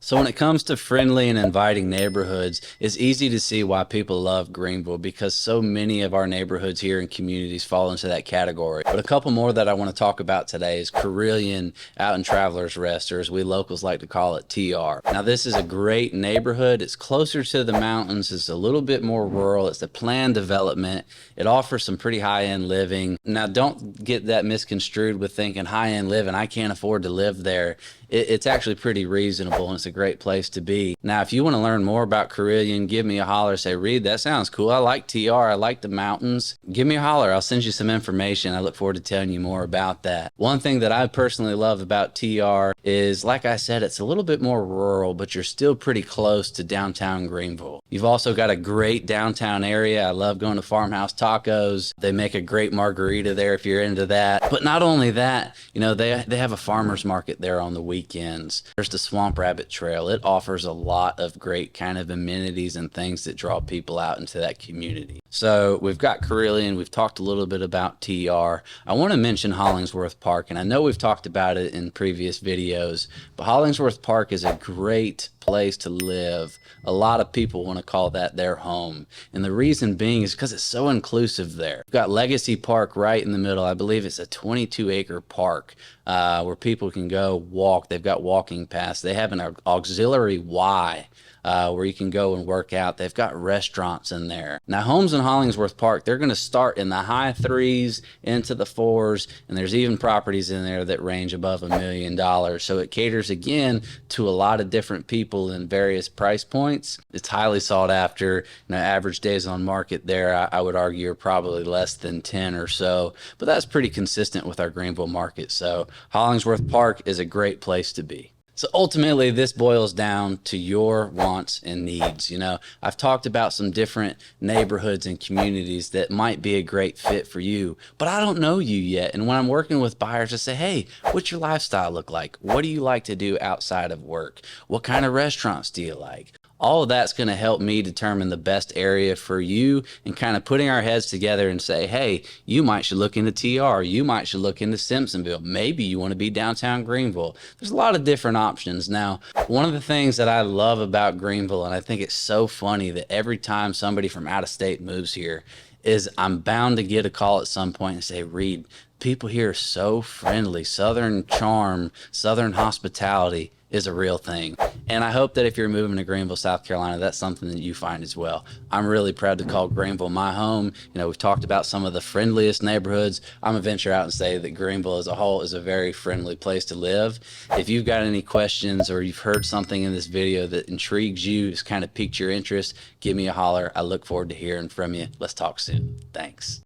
So when it comes to friendly and inviting neighborhoods, it's easy to see why people love Greenville because so many of our neighborhoods here and communities fall into that category. But a couple more that I want to talk about today is Carilion out in Travelers Rest, or as we locals like to call it, TR. Now this is a great neighborhood. It's closer to the mountains. It's a little bit more rural. It's a planned development. It offers some pretty high-end living. Now don't get that misconstrued with thinking high-end living, I can't afford to live there. It's actually pretty reasonable, and it's a great place to be. Now, if you want to learn more about Carilion, give me a holler. Say, Reed, that sounds cool. I like TR. I like the mountains. Give me a holler. I'll send you some information. I look forward to telling you more about that. One thing that I personally love about TR is, like I said, it's a little bit more rural, but you're still pretty close to downtown Greenville. You've also got a great downtown area. I love going to Farmhouse Tacos. They make a great margarita there if you're into that. But not only that, you know, they have a farmer's market there on the weekends. There's the Swamp Rabbit Trail. It offers a lot of great kind of amenities and things that draw people out into that community. So we've got Carilion. We've talked a little bit about TR. I want to mention Hollingsworth Park, and I know we've talked about it in previous videos, but Hollingsworth Park is a great place to live. A lot of people want to call that their home, and the reason being is because it's so inclusive there. We've got Legacy Park right in the middle. I believe it's a 22-acre park where people can go walk. They've got walking paths. They have an auxiliary Y where you can go and work out. They've got restaurants in there. Now, homes in Hollingsworth Park, they're going to start in the high threes into the fours, and there's even properties in there that range above $1 million. So it caters, again, to a lot of different people in various price points. It's highly sought after. You know, average days on market there, I would argue, are probably less than 10 or so, but that's pretty consistent with our Greenville market. So Hollingsworth Park is a great place to be. So ultimately, this boils down to your wants and needs. You know, I've talked about some different neighborhoods and communities that might be a great fit for you, but I don't know you yet. And when I'm working with buyers, I say, hey, what's your lifestyle look like? What do you like to do outside of work? What kind of restaurants do you like? All of that's going to help me determine the best area for you and kind of putting our heads together and say, hey, you might should look into TR. You might should look into Simpsonville. Maybe you want to be downtown Greenville. There's a lot of different options. Now, one of the things that I love about Greenville, and I think it's so funny that every time somebody from out of state moves here, is I'm bound to get a call at some point and say, Reed, people here are so friendly. Southern charm, Southern hospitality is a real thing. And I hope that if you're moving to Greenville, South Carolina, that's something that you find as well. I'm really proud to call Greenville my home. You know, we've talked about some of the friendliest neighborhoods. I'm gonna venture out and say that Greenville as a whole is a very friendly place to live. If you've got any questions or you've heard something in this video that intrigues you, has kind of piqued your interest, give me a holler. I look forward to hearing from you. Let's talk soon. Thanks.